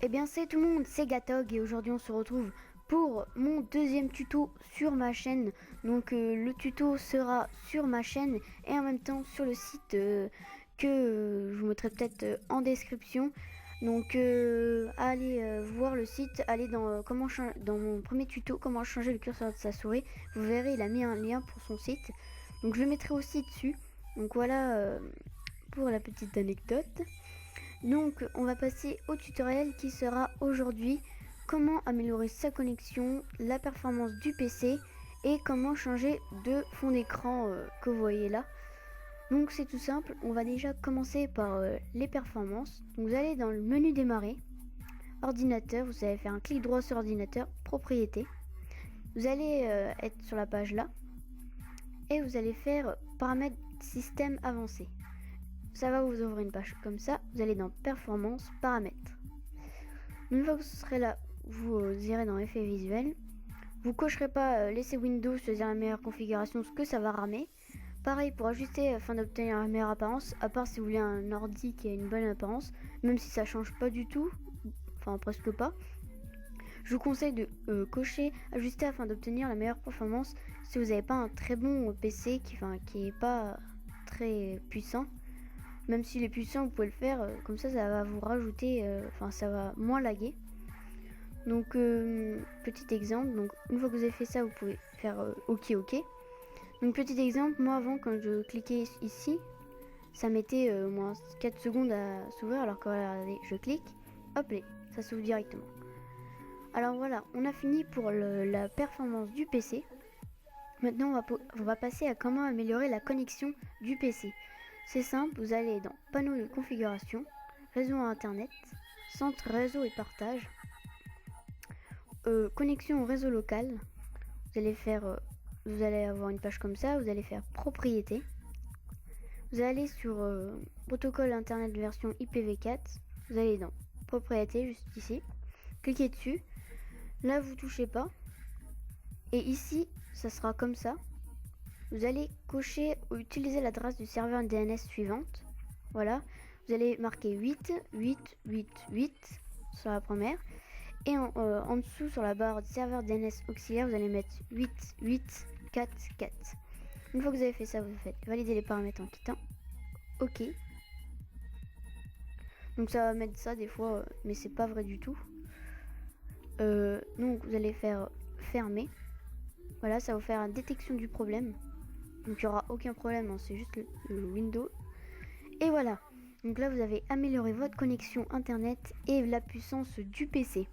Eh bien c'est tout le monde, c'est Gatog et aujourd'hui on se retrouve pour mon deuxième tuto sur ma chaîne. Donc le tuto sera sur ma chaîne et en même temps sur le site que je vous mettrai peut-être en description. Donc allez voir le site, allez dans dans mon premier tuto comment changer le curseur de sa souris. Vous verrez, il a mis un lien pour son site. Donc je le mettrai aussi dessus. Donc voilà pour la petite anecdote. Donc on va passer au tutoriel qui sera aujourd'hui comment améliorer sa connexion, la performance du PC et comment changer de fond d'écran que vous voyez là. Donc c'est tout simple, on va déjà commencer par les performances. Donc vous allez dans le menu démarrer, ordinateur, vous allez faire un clic droit sur ordinateur, propriété. Vous allez être sur la page là et vous allez faire paramètres système avancé. Ça va vous ouvrir une page comme ça, vous allez dans performance, paramètres. Une fois que vous serez là, vous irez dans effets visuels. Vous cocherez pas laisser Windows choisir la meilleure configuration, ce que ça va ramer. Pareil pour ajuster afin d'obtenir la meilleure apparence, à part si vous voulez un ordi qui a une bonne apparence, même si ça change pas du tout, enfin presque pas. Je vous conseille de cocher ajuster afin d'obtenir la meilleure performance si vous n'avez pas un très bon PC qui est pas très puissant. Même s'il est puissant, vous pouvez le faire, comme ça va vous rajouter, ça va moins laguer. Donc petit exemple, donc une fois que vous avez fait ça, vous pouvez faire OK. Donc petit exemple, moi avant quand je cliquais ici, ça mettait au moins 4 secondes à s'ouvrir, alors que regardez, je clique, hop là, ça s'ouvre directement. Alors voilà, on a fini pour la performance du PC. Maintenant on va passer à comment améliorer la connexion du PC. C'est simple, vous allez dans panneau de configuration, réseau à internet, centre réseau et partage, connexion au réseau local. Vous allez avoir une page comme ça, vous allez faire propriété. Vous allez sur protocole internet version IPv4, vous allez dans propriété juste ici, cliquez dessus. Là vous touchez pas. Et ici, ça sera comme ça. Vous allez cocher ou utiliser l'adresse du serveur DNS suivante. Voilà. Vous allez marquer 8 sur la première. Et en dessous, sur la barre serveur DNS auxiliaire, vous allez mettre 8844. Une fois que vous avez fait ça, vous faites valider les paramètres en quittant. OK. Donc ça va mettre ça des fois, mais c'est pas vrai du tout. Donc vous allez faire fermer. Voilà, ça va vous faire une détection du problème. Donc il n'y aura aucun problème, hein, c'est juste le Windows. Et voilà. Donc là vous avez amélioré votre connexion internet et la puissance du PC.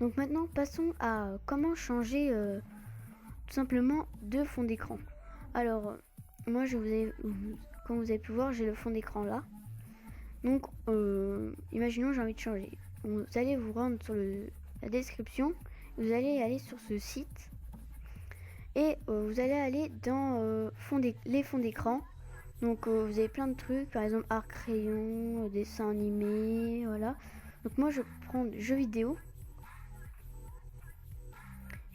Donc maintenant passons à comment changer tout simplement de fond d'écran. Alors moi comme vous avez pu voir, j'ai le fond d'écran là. Donc imaginons j'ai envie de changer. Vous allez vous rendre sur la description. Vous allez aller sur ce site. Et vous allez aller dans les fonds d'écran. Donc vous avez plein de trucs, par exemple art crayon, dessin animé, voilà. Donc moi je prends jeux vidéo.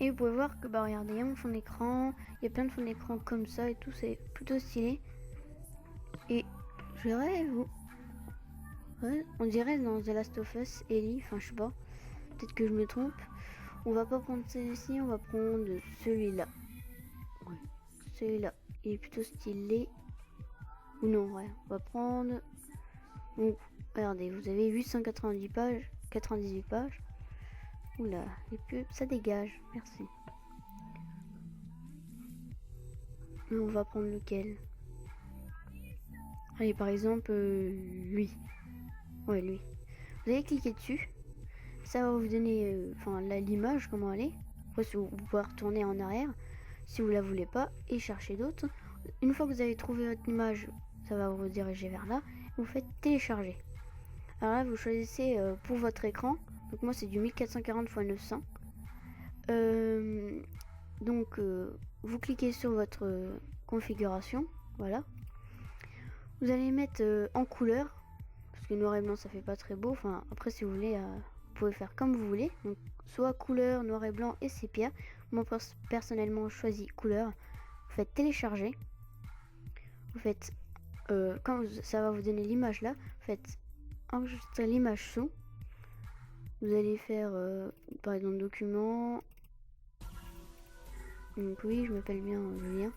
Et vous pouvez voir que regardez, il y a mon fond d'écran, il y a plein de fonds d'écran comme ça et tout, c'est plutôt stylé. Et je rêve, ouais, on dirait dans The Last of Us, Ellie, enfin je sais pas, peut-être que je me trompe. On va pas prendre celui-ci, on va prendre celui-là. Ouais, celui-là, il est plutôt stylé. Ou non, ouais, on va prendre. Donc, regardez, vous avez 890 pages, 98 pages. Oula, les pubs, ça dégage, merci. Mais on va prendre lequel? Allez, par exemple, lui. Ouais, lui. Vous allez cliquer dessus. Ça va vous donner l'image, comment elle est. Après, vous pouvez retourner en arrière si vous la voulez pas et chercher d'autres. Une fois que vous avez trouvé votre image, ça va vous rediriger vers là. Vous faites télécharger. Alors là, vous choisissez pour votre écran. Donc moi, c'est du 1440 x 900. Donc, vous cliquez sur votre configuration. Voilà. Vous allez mettre en couleur. Parce que noir et blanc, ça fait pas très beau. Enfin, après, si vous voulez, vous pouvez faire comme vous voulez. Donc, soit couleur, noir et blanc et sépia. moi personnellement je choisis couleur. Vous faites télécharger. Vous faites quand ça va vous donner l'image là, vous faites enregistrer l'image sous. Vous allez faire par exemple document. Donc oui, je m'appelle bien Julien.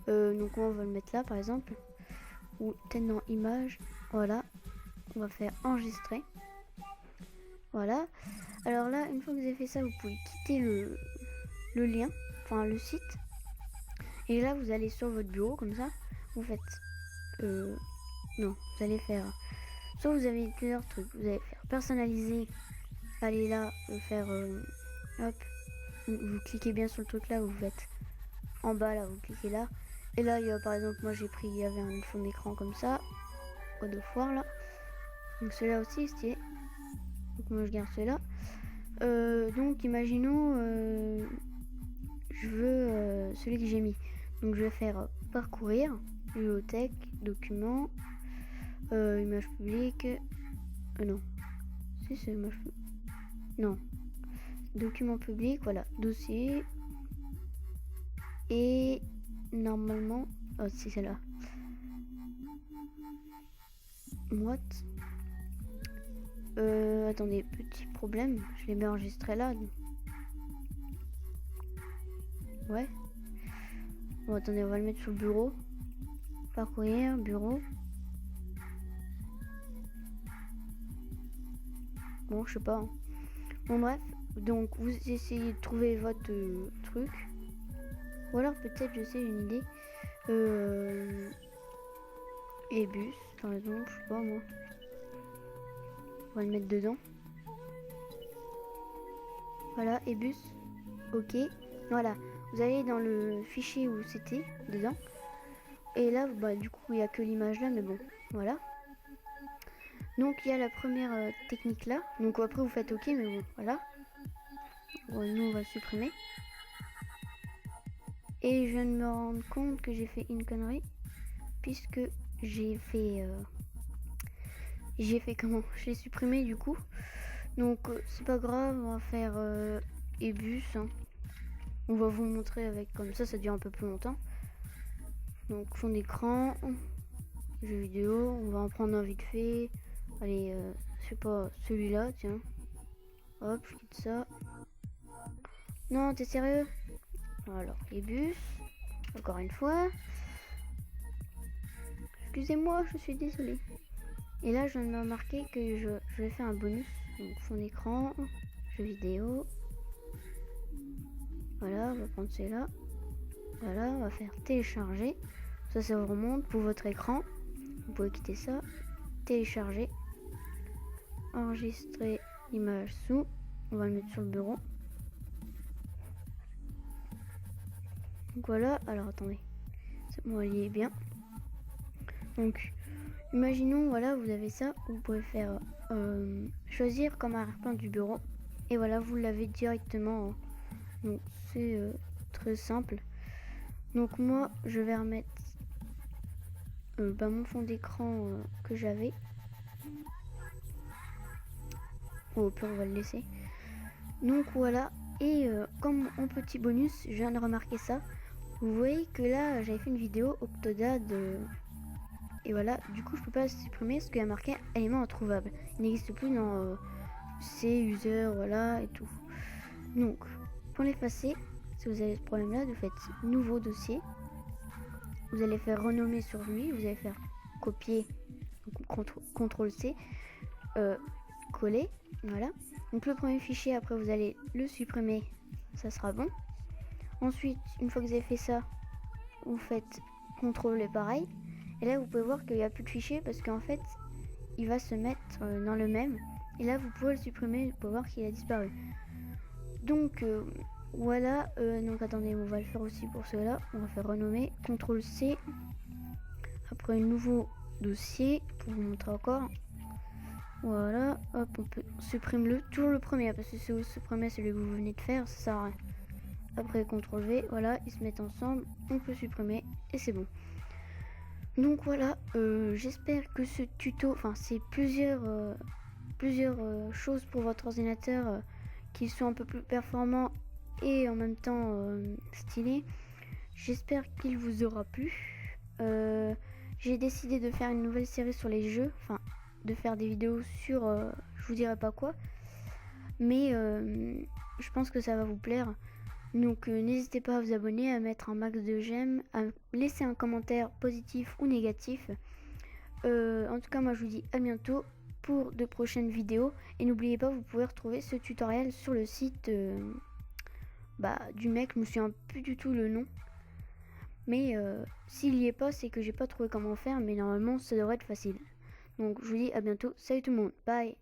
Donc on va le mettre là par exemple. Ou peut-être dans image. Voilà. On va faire enregistrer. Voilà. Alors là, une fois que vous avez fait ça, vous pouvez quitter le lien, enfin le site. Et là, vous allez sur votre bureau comme ça. Vous faites non, vous allez faire soit vous avez plusieurs trucs, vous allez faire personnaliser, allez là, faire hop, vous cliquez bien sur le truc là, vous faites en bas là, vous cliquez là, et là il y a par exemple, moi j'ai pris, il y avait un fond d'écran comme ça, God of War là, donc celui-là aussi c'est, donc moi je garde celui-là, donc imaginons, je veux celui que j'ai mis, donc je vais faire parcourir, bibliothèque, document, image publique, non, si c'est image publique, non, document public, voilà, dossier, et normalement, oh c'est celle-là, what, attendez, petit problème, je l'ai bien enregistré là, ouais, bon attendez, on va le mettre sur le bureau, parcourir, bureau, bon je sais pas, hein. Bon bref, donc vous essayez de trouver votre truc, ou alors peut-être je sais une idée, Ebus par exemple, je sais pas moi, on va le mettre dedans, voilà Ebus, ok, voilà, vous allez dans le fichier où c'était dedans, et là bah du coup il n'y a que l'image là, mais bon voilà. Donc il y a la première technique là. Donc après vous faites ok, mais bon voilà. Bon, nous on va supprimer. Et je viens de me rendre compte que j'ai fait une connerie. Puisque j'ai fait comment? J'ai supprimé du coup. Donc c'est pas grave, on va faire Ebus. Hein. On va vous montrer avec comme ça dure un peu plus longtemps. Donc fond d'écran, jeu vidéo, on va en prendre un vite fait. Allez, je sais pas, celui-là, tiens. Hop, je quitte ça. Non, t'es sérieux? Alors, Ebus, encore une fois. Excusez-moi, je suis désolée. Et là, je viens de me remarquer que je vais faire un bonus. Donc, fond d'écran, jeu vidéo. Voilà, on va prendre celui-là. Voilà, on va faire télécharger. Ça vous remonte pour votre écran. Vous pouvez quitter ça. Télécharger. Enregistrer l'image sous. On va le mettre sur le bureau. Donc voilà, alors attendez. Bon, il est bien. Donc, imaginons, voilà, vous avez ça. Vous pouvez faire choisir comme arrière-plan du bureau. Et voilà, vous l'avez directement. Donc, c'est très simple. Donc, moi, je vais remettre mon fond d'écran que j'avais. Au pire, on va le laisser. Donc, voilà. Et comme en petit bonus, je viens de remarquer ça. Vous voyez que là, j'avais fait une vidéo Octodad. Et voilà, du coup, je peux pas la supprimer parce qu'il y a marqué élément introuvable. Il n'existe plus dans C, user, voilà, et tout. Donc, pour l'effacer, si vous avez ce problème-là, vous faites nouveau dossier. Vous allez faire renommer sur lui. Vous allez faire copier, CTRL C, coller. Voilà. Donc, le premier fichier, après, vous allez le supprimer. Ça sera bon. Ensuite, une fois que vous avez fait ça, vous faites CTRL et pareil. Et là, vous pouvez voir qu'il n'y a plus de fichier parce qu'en fait, il va se mettre dans le même. Et là, vous pouvez le supprimer, vous pouvez voir qu'il a disparu. Donc, voilà. Donc, attendez, on va le faire aussi pour cela. On va faire renommer. CTRL C. Après, nouveau dossier pour vous montrer encore. Voilà. Hop, on supprime toujours le premier. Parce que si vous supprimez celui que vous venez de faire, ça sert à rien. Après, CTRL V. Voilà, ils se mettent ensemble. On peut supprimer et c'est bon. Donc voilà, j'espère que ce tuto, enfin c'est plusieurs choses pour votre ordinateur qui sont un peu plus performants et en même temps stylé. J'espère qu'il vous aura plu. J'ai décidé de faire une nouvelle série sur les jeux, enfin de faire des vidéos sur je vous dirai pas quoi, mais je pense que ça va vous plaire. Donc n'hésitez pas à vous abonner, à mettre un max de j'aime, à laisser un commentaire positif ou négatif. En tout cas moi je vous dis à bientôt pour de prochaines vidéos, et n'oubliez pas, vous pouvez retrouver ce tutoriel sur le site du mec, je me souviens plus du tout le nom, mais s'il y est pas, c'est que j'ai pas trouvé comment faire, mais normalement ça devrait être facile. Donc je vous dis à bientôt, salut tout le monde, bye.